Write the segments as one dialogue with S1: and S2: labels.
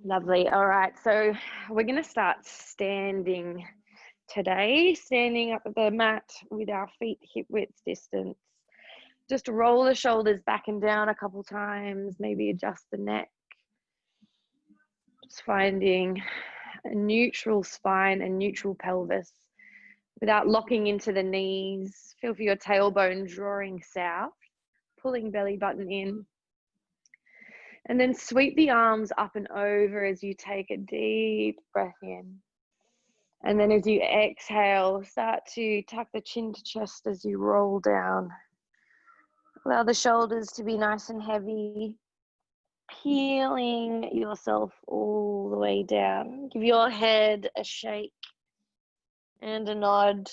S1: Lovely. All right, so we're going to start standing today, standing up at the mat with our feet hip width distance. Just roll the shoulders back and down a couple times, maybe adjust the neck. Just finding a neutral spine and neutral pelvis without locking into the knees. Feel for your tailbone drawing south, pulling belly button in. And then sweep the arms up and over as you take a deep breath in. And then as you exhale, start to tuck the chin to chest as you roll down. Allow the shoulders to be nice and heavy. Peeling yourself all the way down. Give your head a shake and a nod.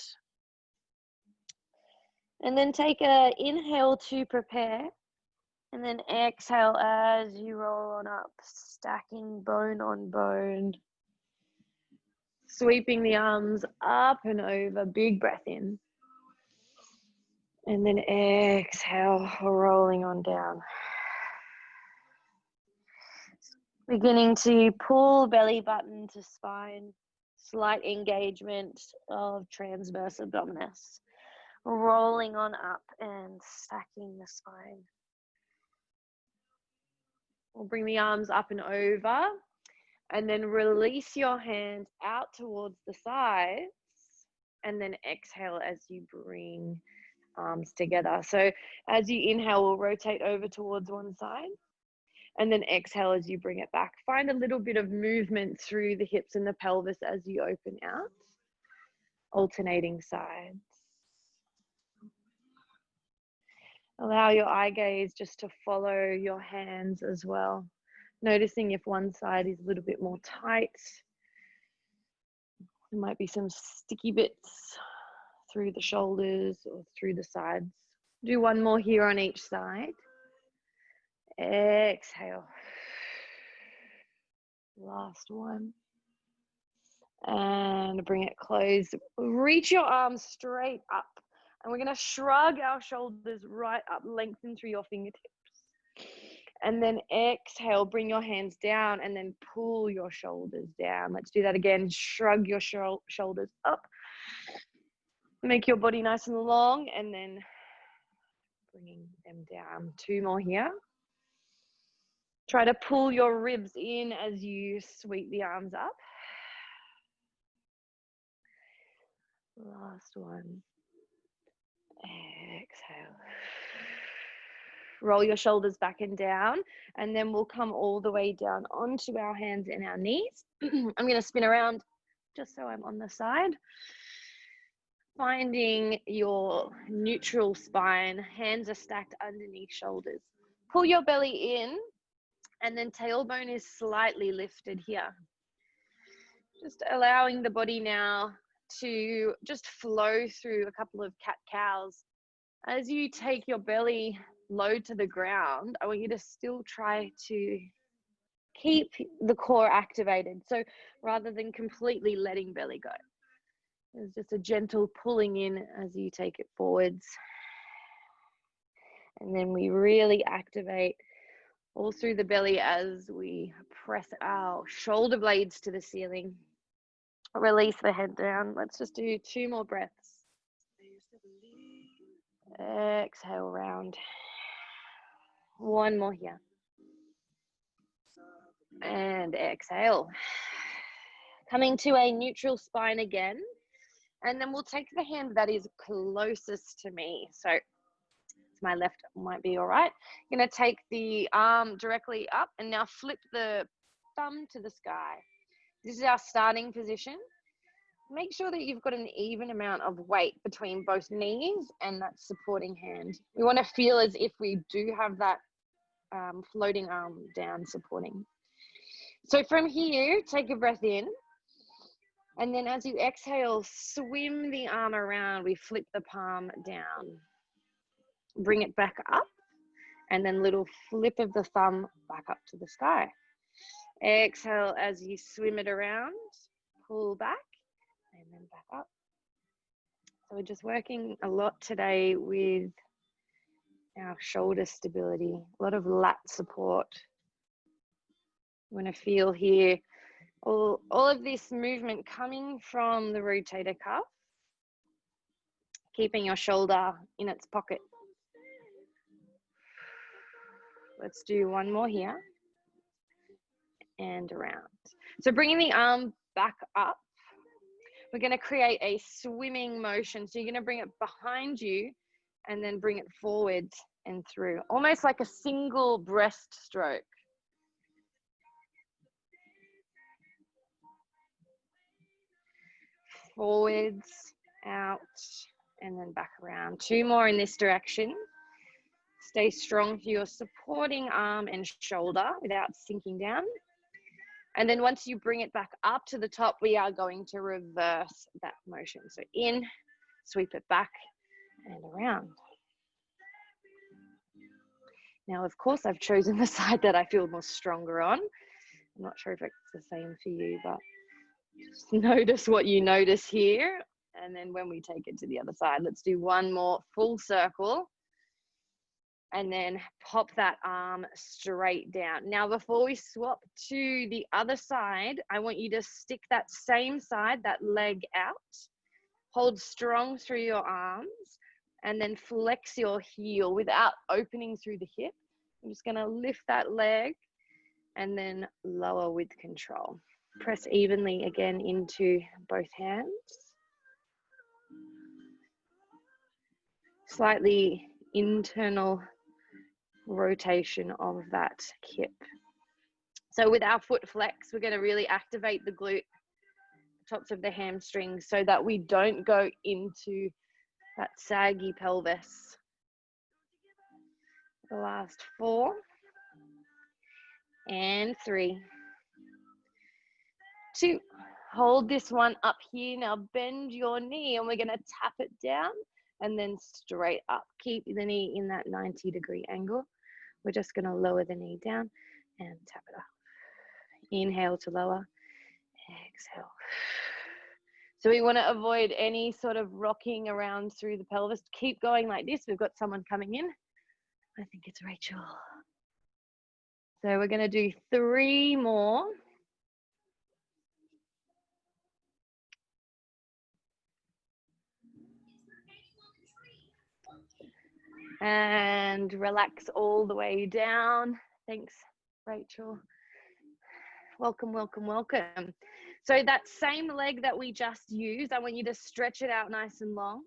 S1: And then take an inhale to prepare. And then exhale as you roll on up, stacking bone on bone. Sweeping the arms up and over, big breath in. And then exhale, rolling on down. Beginning to pull belly button to spine, slight engagement of transverse abdominis. Rolling on up and stacking the spine. We'll bring the arms up and over and then release your hands out towards the sides and then exhale as you bring arms together. So as you inhale, we'll rotate over towards one side and then exhale as you bring it back. Find a little bit of movement through the hips and the pelvis as you open out, alternating sides. Allow your eye gaze just to follow your hands as well. Noticing if one side is a little bit more tight. There might be some sticky bits through the shoulders or through the sides. Do one more here on each side. Exhale. Last one. And bring it close. Reach your arms straight up. And we're going to shrug our shoulders right up, lengthen through your fingertips. And then exhale, bring your hands down and then pull your shoulders down. Let's do that again. Shrug your shoulders up. Make your body nice and long and then bringing them down. Two more here. Try to pull your ribs in as you sweep the arms up. Last one. Exhale. Roll your shoulders back and down, and then we'll come all the way down onto our hands and our knees. I'm going to spin around just so I'm on the side. Finding your neutral spine, hands are stacked underneath shoulders. Pull your belly in, and then tailbone is slightly lifted here. Just allowing the body now to just flow through a couple of cat-cows. As you take your belly low to the ground, I want you to still try to keep the core activated. So rather than completely letting belly go, there's just a gentle pulling in as you take it forwards. And then we really activate all through the belly as we press our shoulder blades to the ceiling. Release the head down. Let's just do two more breaths. Exhale, round. One more here. And exhale. Coming to a neutral spine again. And then we'll take the hand that is closest to me. So it's my left, might be all right. I'm going to take the arm directly up and now flip the thumb to the sky. This is our starting position. Make sure that you've got an even amount of weight between both knees and that supporting hand. We want to feel as if we do have that floating arm down supporting. So from here, take a breath in. And then as you exhale, swim the arm around. We flip the palm down. Bring it back up. And then little flip of the thumb back up to the sky. Exhale as you swim it around. Pull back. And then back up. So we're just working a lot today with our shoulder stability, a lot of lat support. You want to feel here all of this movement coming from the rotator cuff, keeping your shoulder in its pocket. Let's do one more here and around. So bringing the arm back up, we're going to create a swimming motion. So you're going to bring it behind you and then bring it forward and through, almost like a single breaststroke. Forwards, out, and then back around. Two more in this direction. Stay strong for your supporting arm and shoulder without sinking down. And then once you bring it back up to the top, we are going to reverse that motion. So in, sweep it back and around. Now, of course, I've chosen the side that I feel more stronger on. I'm not sure if it's the same for you, but just notice what you notice here. And then when we take it to the other side, let's do one more full circle. And then pop that arm straight down. Now, before we swap to the other side, I want you to stick that same side, that leg out. Hold strong through your arms and then flex your heel without opening through the hip. I'm just gonna lift that leg and then lower with control. Press evenly again into both hands. Slightly internal rotation of that hip. So with our foot flex, we're going to really activate the glute, tops of the hamstrings, so that we don't go into that saggy pelvis. The last 4 and 3, 2. Hold this one up here. Now bend your knee and we're going to tap it down and then straight up. Keep the knee in that 90-degree angle. We're just going to lower the knee down and tap it up. Inhale to lower, exhale. So we want to avoid any sort of rocking around through the pelvis. Keep going like this. We've got someone coming in. I think it's Rachel. So we're going to do 3 more. And relax all the way down. Thanks, Rachel. Welcome, welcome, welcome. So that same leg that we just used, I want you to stretch it out nice and long.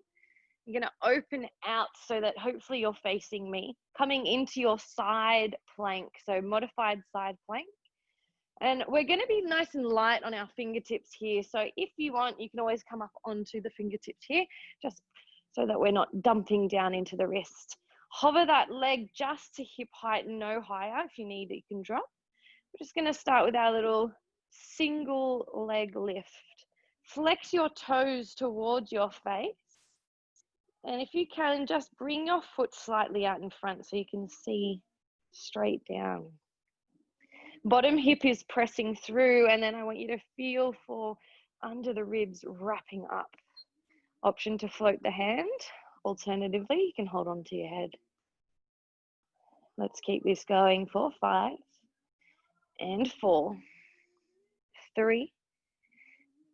S1: You're going to open out so that hopefully you're facing me, coming into your side plank, so modified side plank. And we're going to be nice and light on our fingertips here. So if you want, you can always come up onto the fingertips here, just so that we're not dumping down into the wrist. Hover that leg just to hip height, no higher. If you need it, you can drop. We're just going to start with our little single leg lift. Flex your toes towards your face. And if you can, just bring your foot slightly out in front so you can see straight down. Bottom hip is pressing through, and then I want you to feel for under the ribs wrapping up. Option to float the hand. Alternatively, you can hold on to your head. Let's keep this going for 5 and 4, 3,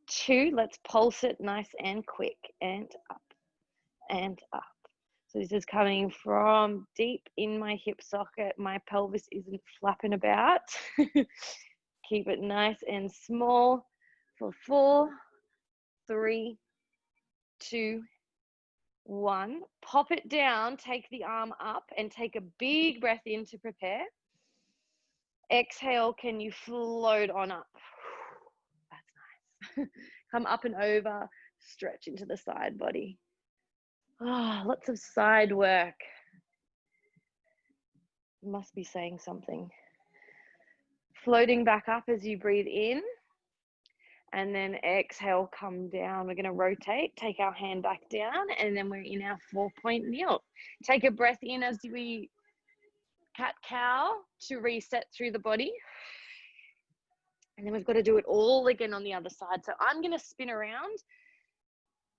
S1: 2. Let's pulse it nice and quick, and up and up. So this is coming from deep in my hip socket. My pelvis isn't flapping about. Keep it nice and small for 4, 3, 2, 1. Pop it down, take the arm up and take a big breath in to prepare. Exhale, can you float on up? That's nice. Come up and over, stretch into the side body. Lots of side work. Must be saying something. Floating back up as you breathe in. And then exhale, come down. We're going to rotate, take our hand back down, and then we're in our 4-point kneel. Take a breath in as we cat-cow to reset through the body. And then we've got to do it all again on the other side. So I'm going to spin around.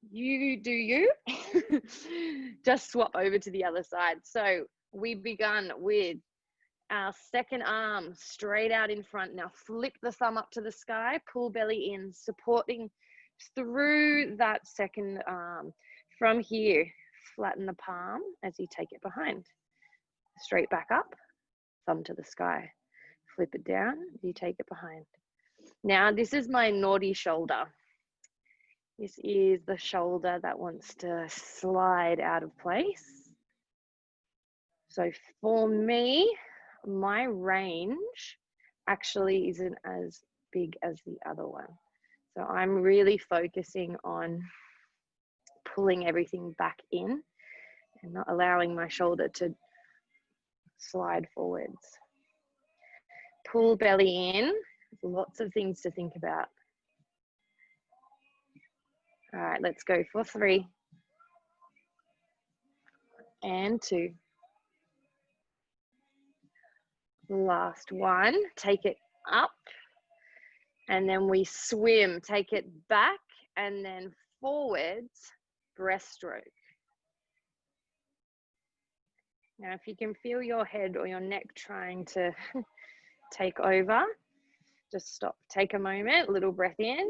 S1: You do you. Just swap over to the other side. So we begun with Our second arm straight out in front. Now flip the thumb up to the sky, pull belly in, supporting through that second arm. From here, flatten the palm as you take it behind. Straight back up, thumb to the sky. Flip it down, you take it behind. Now this is my naughty shoulder. This is the shoulder that wants to slide out of place. So for me, my range actually isn't as big as the other one. So I'm really focusing on pulling everything back in and not allowing my shoulder to slide forwards. Pull belly in, lots of things to think about. All right, let's go for 3 and 2. Last one, take it up and then we swim, take it back and then forwards, breaststroke. Now, if you can feel your head or your neck trying to take over, just stop, take a moment, little breath in,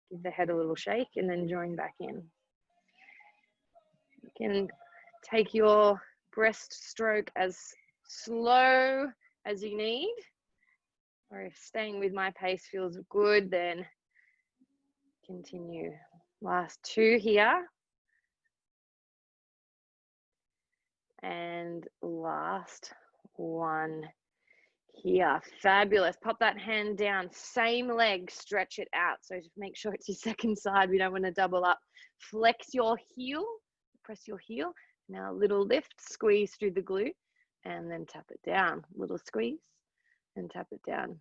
S1: give the head a little shake and then join back in. You can take your breaststroke as slow as you need, or if staying with my pace feels good, then continue. Last 2 here. And last 1 here. Fabulous. Pop that hand down. Same leg, stretch it out. So just make sure it's your second side. We don't want to double up. Flex your heel, press your heel. Now a little lift, squeeze through the glute, and then tap it down. Little squeeze and tap it down.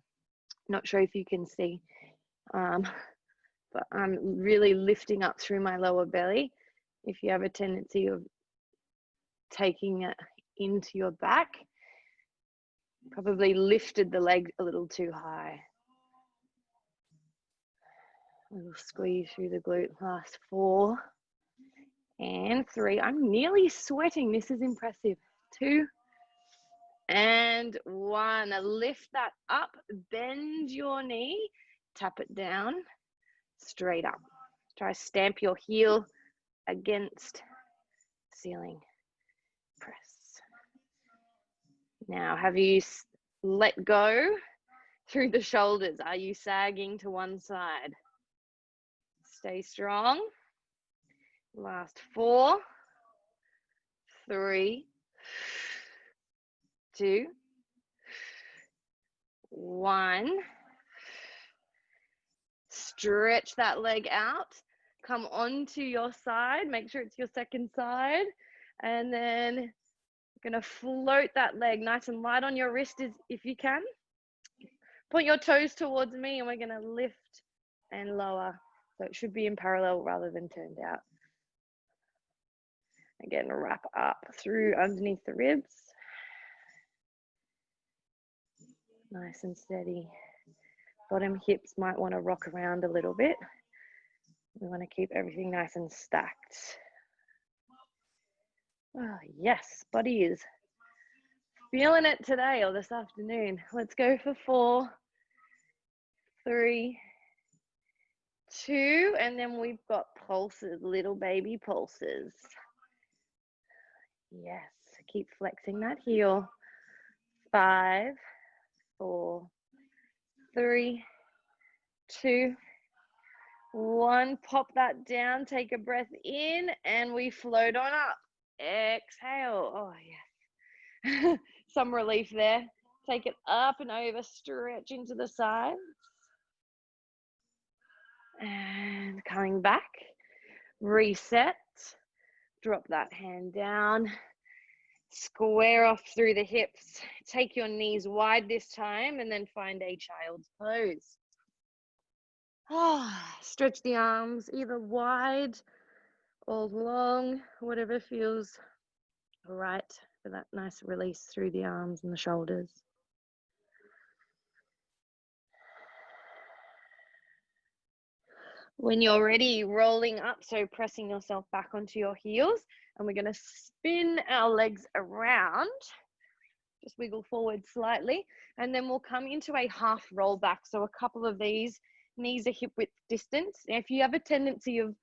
S1: Not sure if you can see, but I'm really lifting up through my lower belly. If you have a tendency of taking it into your back, probably lifted the leg a little too high. A little squeeze through the glute. Last 4 and 3. I'm nearly sweating. This is impressive. 2 and 1. Lift that up, bend your knee, tap it down, straight up. Try to stamp your heel against ceiling. Press. Now, have you let go through the shoulders? Are you sagging to one side? Stay strong. Last 4, 3, 2, 1. Stretch that leg out. Come onto your side. Make sure it's your second side. And then going to float that leg nice and light on your wrist if you can. Point your toes towards me and we're going to lift and lower. So it should be in parallel rather than turned out. Again, wrap up through underneath the ribs. Nice and steady. Bottom hips might want to rock around a little bit. We want to keep everything nice and stacked. Oh, yes, body is feeling it today or this afternoon. Let's go for 4, 3, 2, and then we've got pulses, little baby pulses. Yes, keep flexing that heel. 5, 4, 3, 2, 1. Pop that down, take a breath in, and we float on up. Exhale. Oh, yes. Some relief there. Take it up and over, stretch into the sides. And coming back, reset. Drop that hand down. Square off through the hips. Take your knees wide this time and then find a child's pose. Stretch the arms either wide or long, whatever feels right for that nice release through the arms and the shoulders. When you're ready, rolling up, so pressing yourself back onto your heels, and we're going to spin our legs around Just wiggle forward slightly, and then we'll come into a half roll back. So a couple of these, knees are hip width distance. Now, if you have a tendency of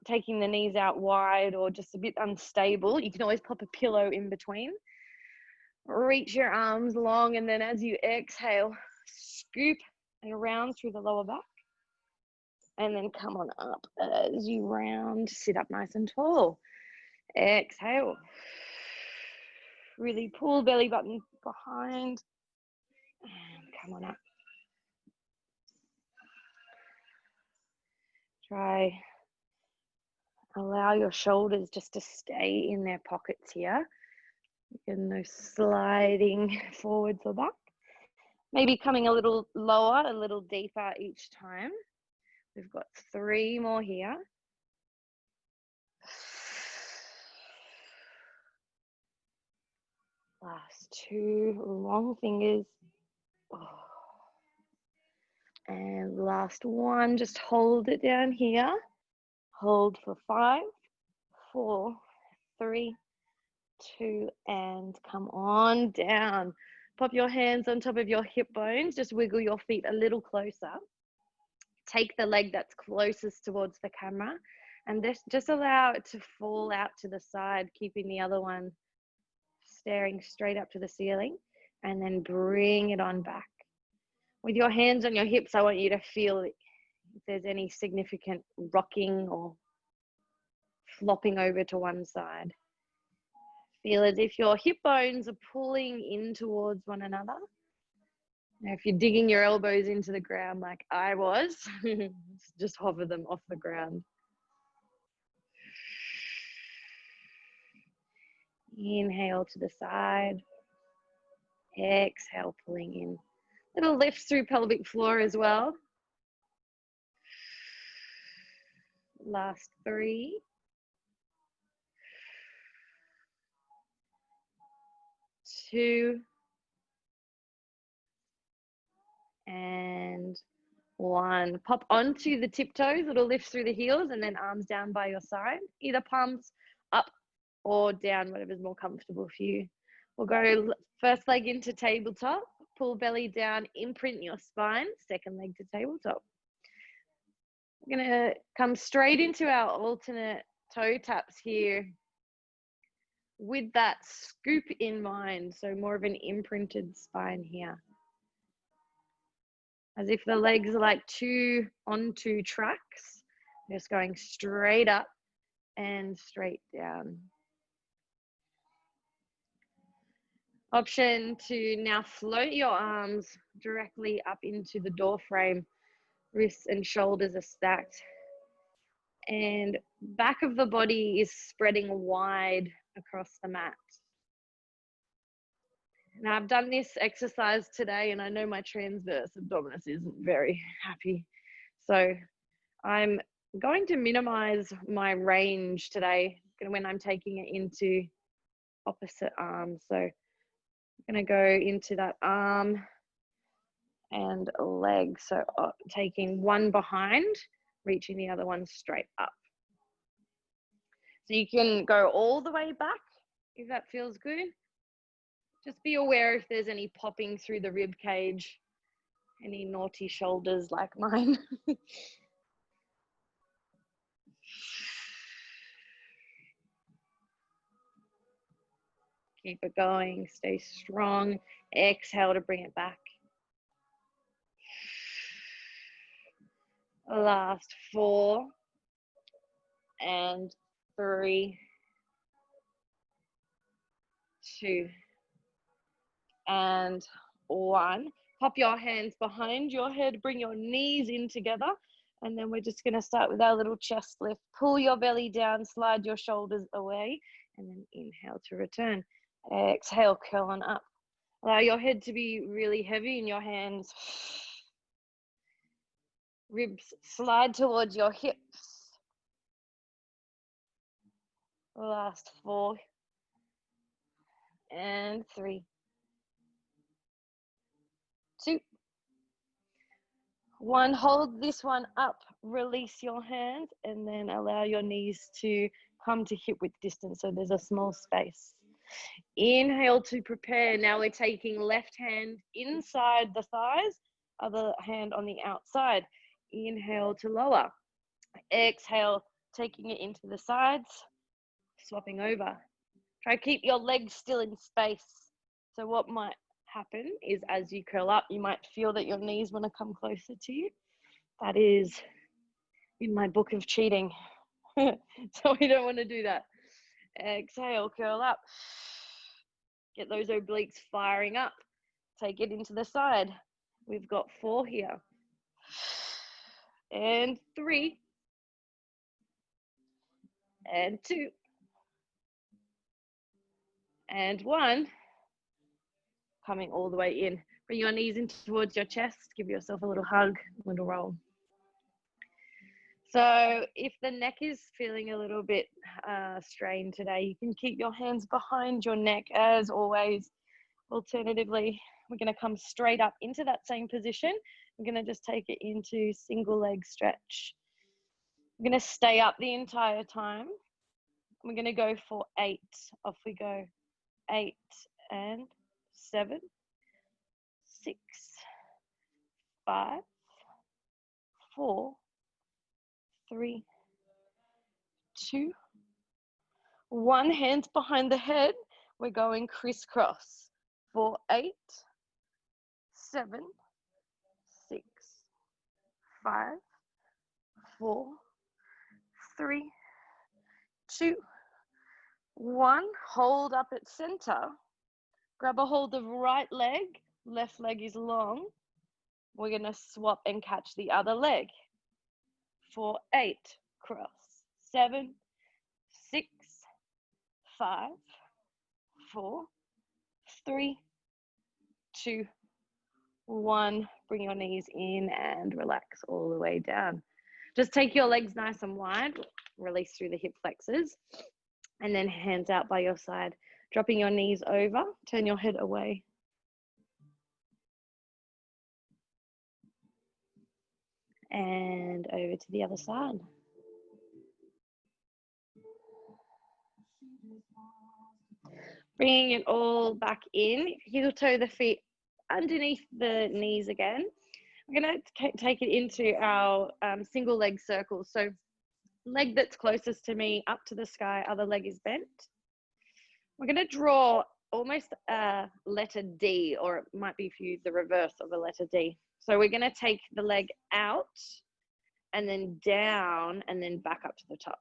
S1: taking the knees out wide or just a bit unstable, you can always pop a pillow in between. Reach your arms long, and then as you exhale, scoop around through the lower back, and then come on up as you round, sit up nice and tall. Exhale. Really pull belly button behind, and come on up. Try allow your shoulders just to stay in their pockets here. Again, no sliding forwards or back. Maybe coming a little lower, a little deeper each time. We've got 3 more here. Last 2 long fingers. And last 1, just hold it down here. Hold for 5, 4, 3, 2, and come on down. Pop your hands on top of your hip bones. Just wiggle your feet a little closer. Take the leg that's closest towards the camera, and just allow it to fall out to the side, keeping the other one staring straight up to the ceiling, and then bring it on back. With your hands on your hips, I want you to feel if there's any significant rocking or flopping over to one side. Feel as if your hip bones are pulling in towards one another. Now, if you're digging your elbows into the ground like I was, just hover them off the ground. Inhale to the side. Exhale, pulling in. Little lifts through pelvic floor as well. Last 3. 2. And 1. Pop onto the tiptoes, little lifts through the heels, and then arms down by your side. Either palms up or down, whatever's more comfortable for you. We'll go first leg into tabletop, pull belly down, imprint your spine, second leg to tabletop. We're gonna come straight into our alternate toe taps here with that scoop in mind, so more of an imprinted spine here. As if the legs are like 2 on 2 tracks, just going straight up and straight down. Option to now float your arms directly up into the door frame. Wrists and shoulders are stacked. And back of the body is spreading wide across the mat. Now, I've done this exercise today, and I know my transverse abdominis isn't very happy. So I'm going to minimize my range today when I'm taking it into opposite arms. So I'm going to go into that arm and a leg. So taking one behind, reaching the other one straight up. So you can go all the way back if that feels good. Just be aware if there's any popping through the rib cage, any naughty shoulders like mine. Keep it going, stay strong. Exhale to bring it back. Last 4 and 3, 2 and 1. Pop your hands behind your head, bring your knees in together, and then we're just going to start with our little chest lift. Pull your belly down, slide your shoulders away, and then inhale to return. Exhale, curl on up. Allow your head to be really heavy in your hands. Ribs slide towards your hips. Last 4 and 3, 2, 1. Hold this one up, release your hands, and then allow your knees to come to hip width distance so there's a small space. Inhale to prepare. Now we're taking left hand inside the thighs, other hand on the outside. Inhale to lower. Exhale, taking it into the sides, swapping over. Try to keep your legs still in space. So what might happen is as you curl up, you might feel that your knees want to come closer to you. That is in my book of cheating. So we don't want to do that. Exhale, curl up. Get those obliques firing up. Take it into the side. We've got 4 here. And 3. And 2. And 1. Coming all the way in. Bring your knees in towards your chest. Give yourself a little hug, little roll. So if the neck is feeling a little bit strained today, you can keep your hands behind your neck as always. Alternatively, we're going to come straight up into that same position. We're going to just take it into single leg stretch. We're going to stay up the entire time. We're going to go for 8. Off we go. 8 and 7, 6, 5, 4, 3, 2, 1. Hands behind the head. We're going crisscross for 8, 7, 6, 5, 4, 3, 2, 1. Hold up at center. Grab a hold of right leg. Left leg is long. We're going to swap and catch the other leg. For 8, cross. 7, 6, 5, 4, 3, 2, 1. Bring your knees in and relax all the way down. Just take your legs nice and wide. Release through the hip flexors. And then hands out by your side. Dropping your knees over. Turn your head away. And over to the other side. Bringing it all back in. Heel toe the feet underneath the knees again. We're going to take it into our single leg circle. So leg that's closest to me up to the sky, other leg is bent. We're going to draw almost a letter D, or it might be for you the reverse of a letter D. So we're going to take the leg out and then down and then back up to the top.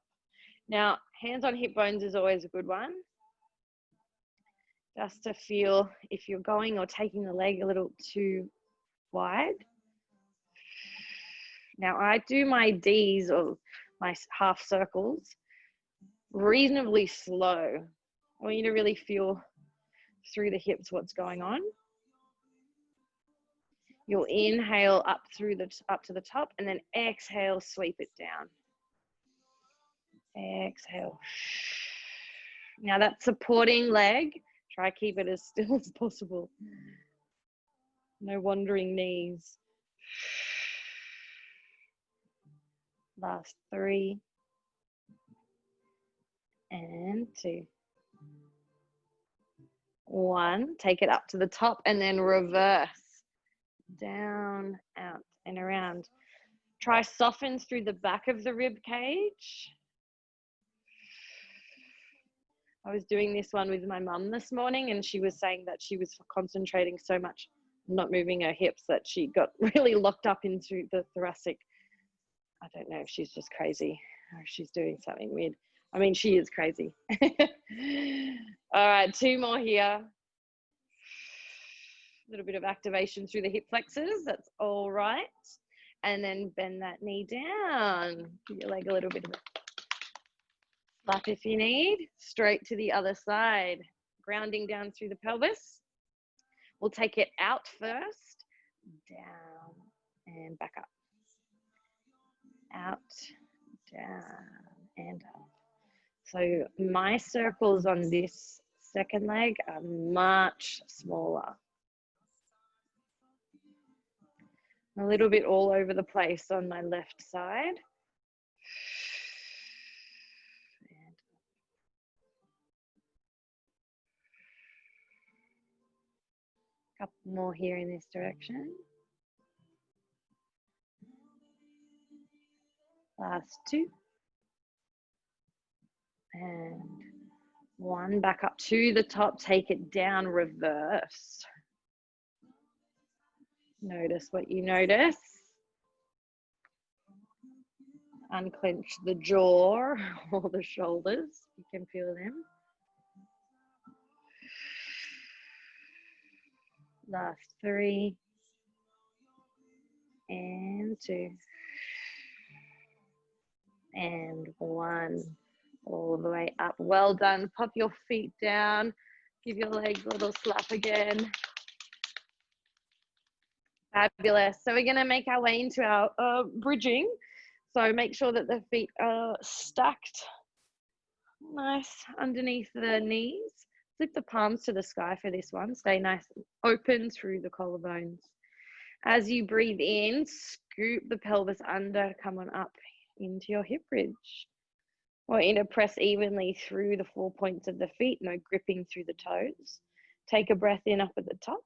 S1: Now, hands on hip bones is always a good one. Just to feel if you're going or taking the leg a little too wide. Now, I do my Ds or my half circles reasonably slow. I want you to really feel through the hips what's going on. You'll inhale up to the top and then exhale, sweep it down. Exhale. Now that supporting leg, try to keep it as still as possible. No wandering knees. Last 3 and 2. 1. Take it up to the top and then reverse. Down, out, and around. Try soften through the back of the rib cage. I was doing this one with my mum this morning and she was saying that she was concentrating so much, not moving her hips, that she got really locked up into the thoracic. I don't know if she's just crazy or if she's doing something weird. I mean, she is crazy. All right, 2 more here. A little bit of activation through the hip flexors. That's all right. And then bend that knee down. Give your leg a little bit of a slap if you need. Straight to the other side. Grounding down through the pelvis. We'll take it out first. Down and back up. Out, down, and up. So my circles on this second leg are much smaller. A little bit all over the place on my left side. Couple more here in this direction. Last two. And one, back up to the top, take it down, reverse. Notice what you notice. Unclench the jaw or the shoulders. You can feel them. Last three. And two. And one. All the way up. Well done. Pop your feet down. Give your legs a little slap again. Fabulous. So we're going to make our way into our bridging. So make sure that the feet are stacked nice underneath the knees. Flip the palms to the sky for this one. Stay nice and open through the collarbones. As you breathe in, scoop the pelvis under. Come on up into your hip bridge. Or inner press evenly through the 4 points of the feet. No gripping through the toes. Take a breath in up at the top.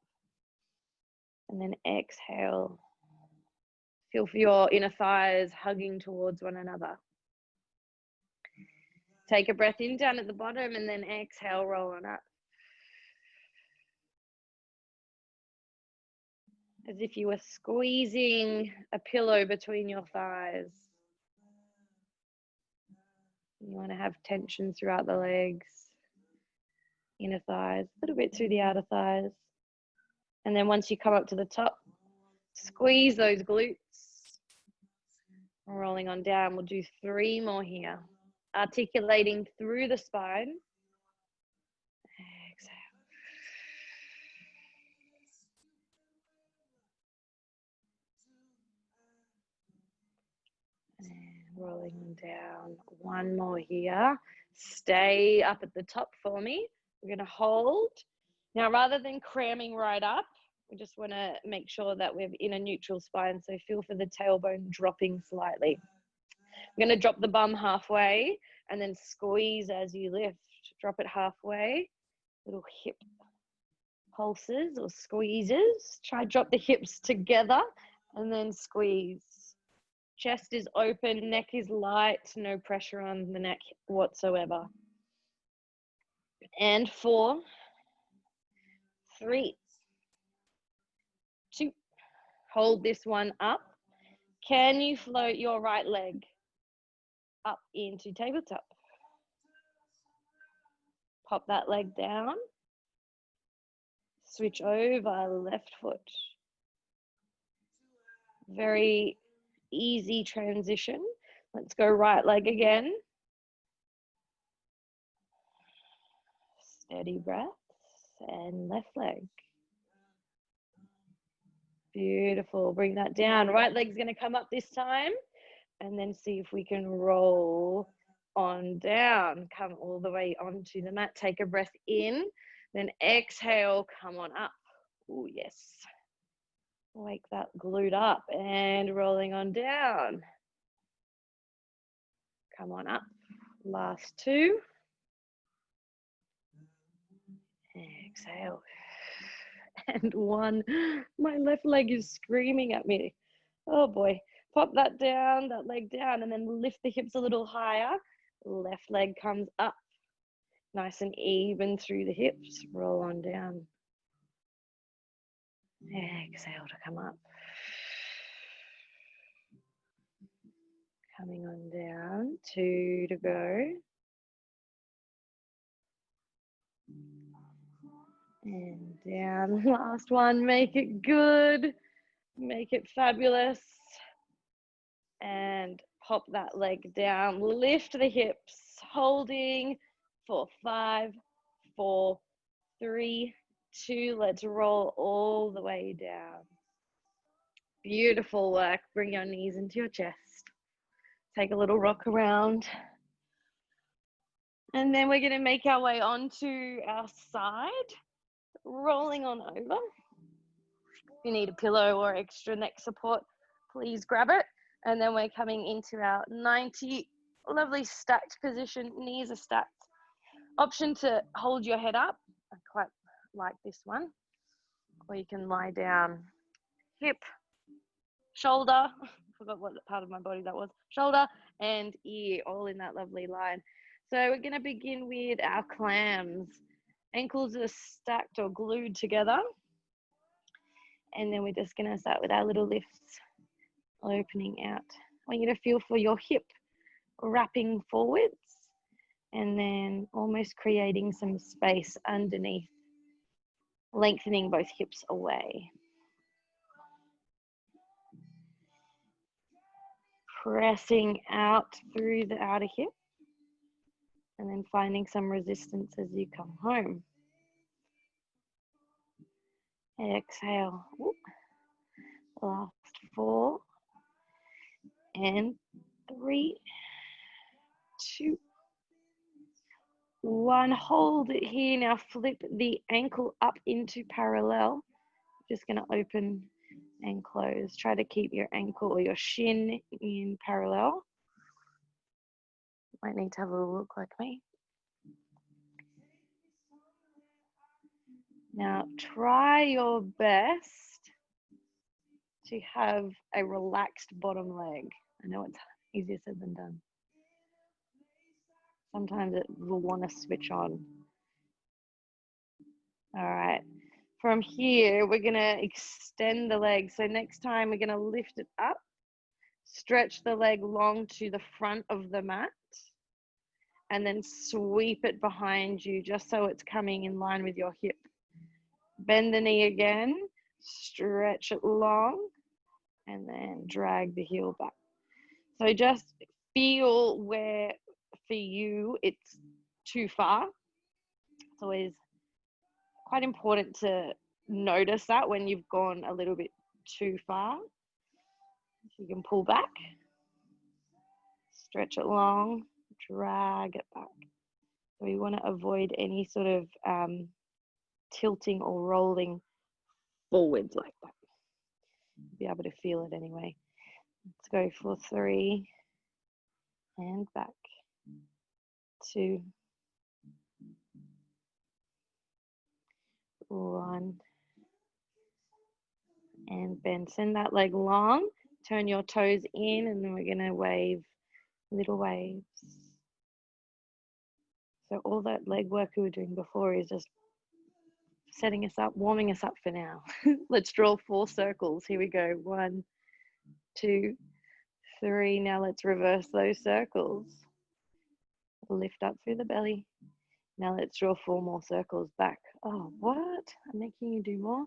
S1: And then exhale. Feel for your inner thighs hugging towards one another. Take a breath in down at the bottom and then exhale, roll on up. As if you were squeezing a pillow between your thighs. You want to have tension throughout the legs, inner thighs, a little bit through the outer thighs. And then once you come up to the top, squeeze those glutes. Rolling on down, we'll do 3 more here. Articulating through the spine. Exhale. And rolling on down. 1 more here. Stay up at the top for me. We're going to hold. Now, rather than cramming right up, we just want to make sure that we're in a neutral spine. So feel for the tailbone dropping slightly. We're going to drop the bum halfway and then squeeze as you lift. Drop it halfway. Little hip pulses or squeezes. Try drop the hips together and then squeeze. Chest is open, neck is light, no pressure on the neck whatsoever. And 4, 3, 2. Hold this one up. Can you float your right leg up into tabletop? Pop that leg down. Switch over left foot. Very easy transition. Let's go right leg again. Steady breaths and left leg. Beautiful. Bring that down. Right leg's going to come up this time and then see if we can roll on down. Come all the way onto the mat. Take a breath in, then exhale, come on up. Oh, yes. Wake that glute up and rolling on down. Come on up. Last 2. Exhale. And 1. My left leg is screaming at me. Oh boy. Pop that leg down, and then lift the hips a little higher. Left leg comes up. Nice and even through the hips. Roll on down. Exhale to come up. Coming on down. 2 to go. And down. Last one. Make it good. Make it fabulous. And pop that leg down. Lift the hips. Holding for 5, 4, 3, 2. Let's roll all the way down. Beautiful work. Bring your knees into your chest. Take a little rock around. And then we're going to make our way onto our side. Rolling on over. If you need a pillow or extra neck support, please grab it. And then we're coming into our 90. Lovely stacked position. Knees are stacked. Option to hold your head up. I quite like this one. or you can lie down. Hip, shoulder, forgot what part of my body that was, shoulder and ear, all in that lovely line. So we're going to begin with our clams. Ankles are stacked or glued together. And then we're just going to start with our little lifts, opening out. I want you to feel for your hip wrapping forwards and then almost creating some space underneath, lengthening both hips away. Pressing out through the outer hip and then finding some resistance as you come home. Exhale. Whoop. Last 4 and 3, 2, 1. Hold it here. Now flip the ankle up into parallel. Just going to open and close. Try to keep your ankle or your shin in parallel. Might need to have a look like me. Now try your best to have a relaxed bottom leg. I know it's easier said than done. Sometimes it will want to switch on. All right. From here, we're going to extend the leg. So next time, we're going to lift it up, stretch the leg long to the front of the mat, and then sweep it behind you just so it's coming in line with your hip. Bend the knee again, stretch it long, and then drag the heel back. So just feel where for you it's too far. It's always quite important to notice that when you've gone a little bit too far. You can pull back, stretch it long, drag it back. So we want to avoid any sort of tilting or rolling forwards like that. Be able to feel it anyway. Let's go for 3 and back. 2, 1, and bend. Send that leg long, turn your toes in, and then we're going to wave little waves. So all that leg work we were doing before is just setting us up, warming us up for now. Let's draw 4 circles. Here we go. 1, 2, 3. Now let's reverse those circles. Lift up through the belly. Now let's draw 4 more circles back. Oh, what? I'm making you do more.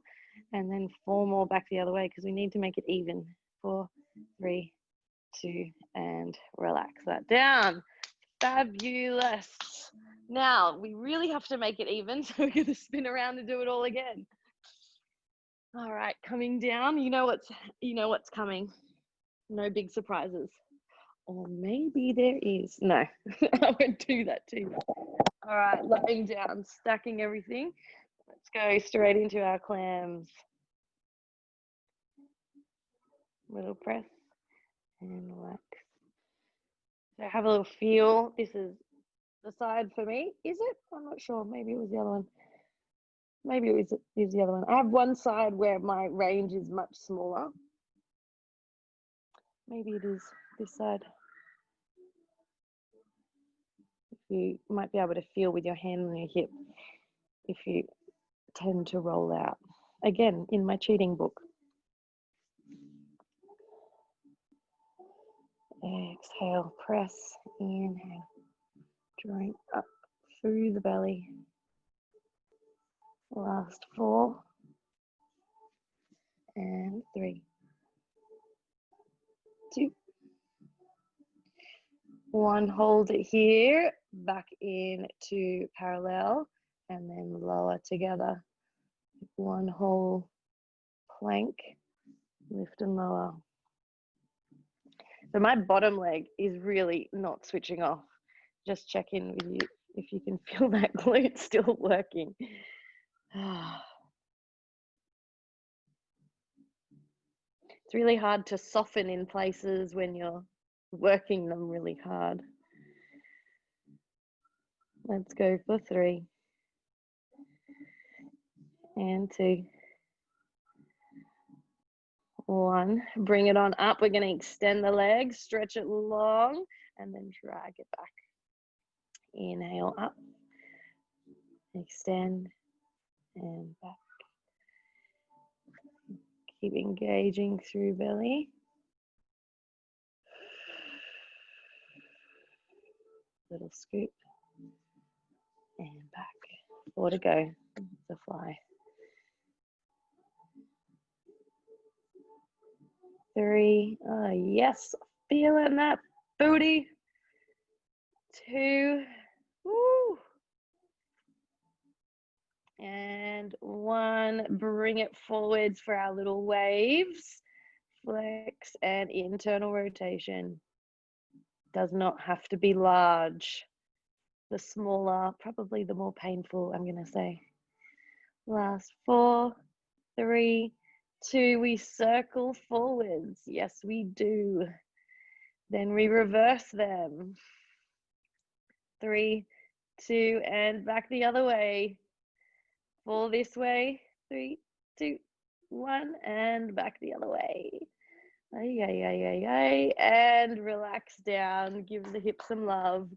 S1: And then 4 more back the other way because we need to make it even. 4, 3, 2, and relax that down. Fabulous. Now we really have to make it even, so we're going to spin around and do it all again. All right, coming down. You know what's coming. No big surprises. Or maybe there is. No, I won't do that to you. All right, lying down, stacking everything. Let's go straight into our clams. Little press and relax. So have a little feel. This is the side for me. Is it? I'm not sure. Maybe it was the other one. Maybe it is the other one. I have one side where my range is much smaller. Maybe it is this side. You might be able to feel with your hand on your hip if you tend to roll out. Again, in my cheating book. Exhale, press, inhale, drawing up through the belly. Last 4 and 3, 2, 1. Hold it here, back into parallel, and then lower together. 1 whole plank, lift and lower. So my bottom leg is really not switching off. Just check in with you if you can feel that glute still working. It's really hard to soften in places when you're working them really hard. Let's go for 3 and 2 1. Bring it on up. We're going to extend the legs, stretch it long, and then drag it back. Inhale up, extend, and back. Keep engaging through belly. Little scoop, and back. 4 to go. The fly. 3. Oh, yes. Feeling that booty. 2. Woo. And 1. Bring it forwards for our little waves. Flex and internal rotation. Does not have to be large. The smaller, probably the more painful, I'm going to say. Last 4, 3, 2, we circle forwards. Yes, we do. Then we reverse them. 3, 2, and back the other way. Fall this way. 3, 2, 1, and back the other way. Ay, ay, ay, ay, ay. And relax down. Give the hips some love.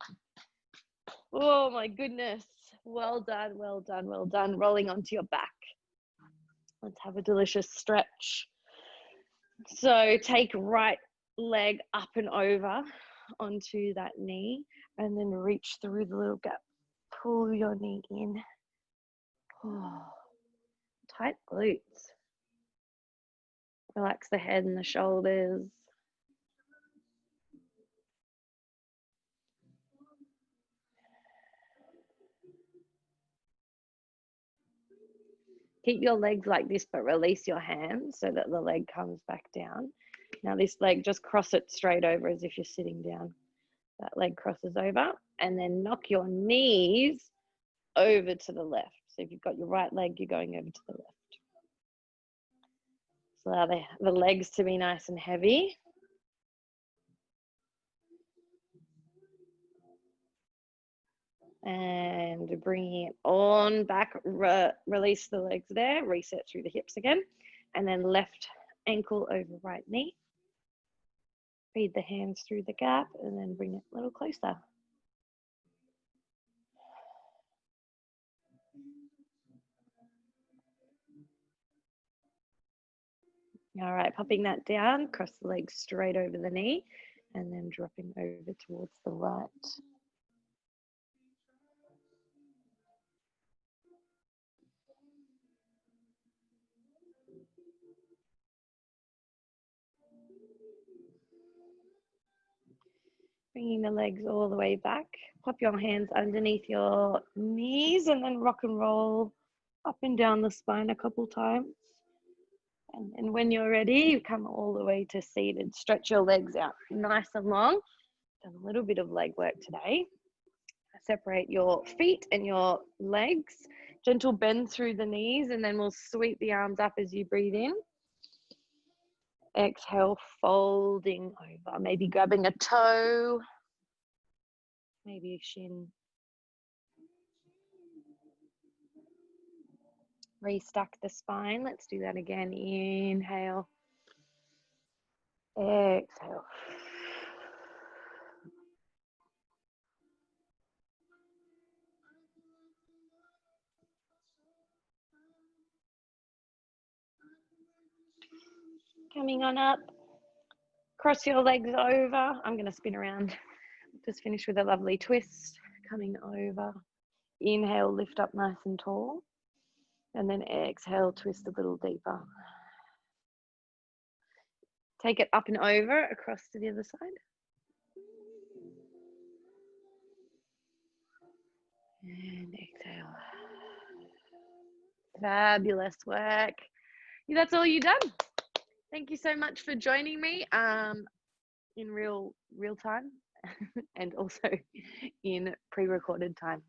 S1: Oh my goodness. Well done, well done, well done. Rolling onto your back. Let's have a delicious stretch. So take right leg up and over onto that knee, and then reach through the little gap. Pull your knee in. Oh, tight glutes. Relax the head and the shoulders. Keep your legs like this, but release your hands so that the leg comes back down. Now this leg, just cross it straight over as if you're sitting down. That leg crosses over, and then knock your knees over to the left. So if you've got your right leg, you're going over to the left. So allow the legs to be nice and heavy. And bringing it on back, release the legs there, reset through the hips again, and then left ankle over right knee. Feed the hands through the gap, and then bring it a little closer. All right, popping that down, cross the legs straight over the knee, and then dropping over towards the right. Bringing the legs all the way back. Pop your hands underneath your knees and then rock and roll up and down the spine a couple times. And then when you're ready, you come all the way to seated. Stretch your legs out nice and long. Done a little bit of leg work today. Separate your feet and your legs. Gentle bend through the knees, and then we'll sweep the arms up as you breathe in. Exhale, folding over, maybe grabbing a toe, maybe a shin. Restack the spine. Let's do that again. Inhale. Exhale. Coming on up. Cross your legs over. I'm going to spin around. Just finish with a lovely twist. Coming over. Inhale, lift up nice and tall. And then exhale, twist a little deeper. Take it up and over, across to the other side. And exhale. Fabulous work. That's all you've done. Thank you so much for joining me in real time and also in pre-recorded time.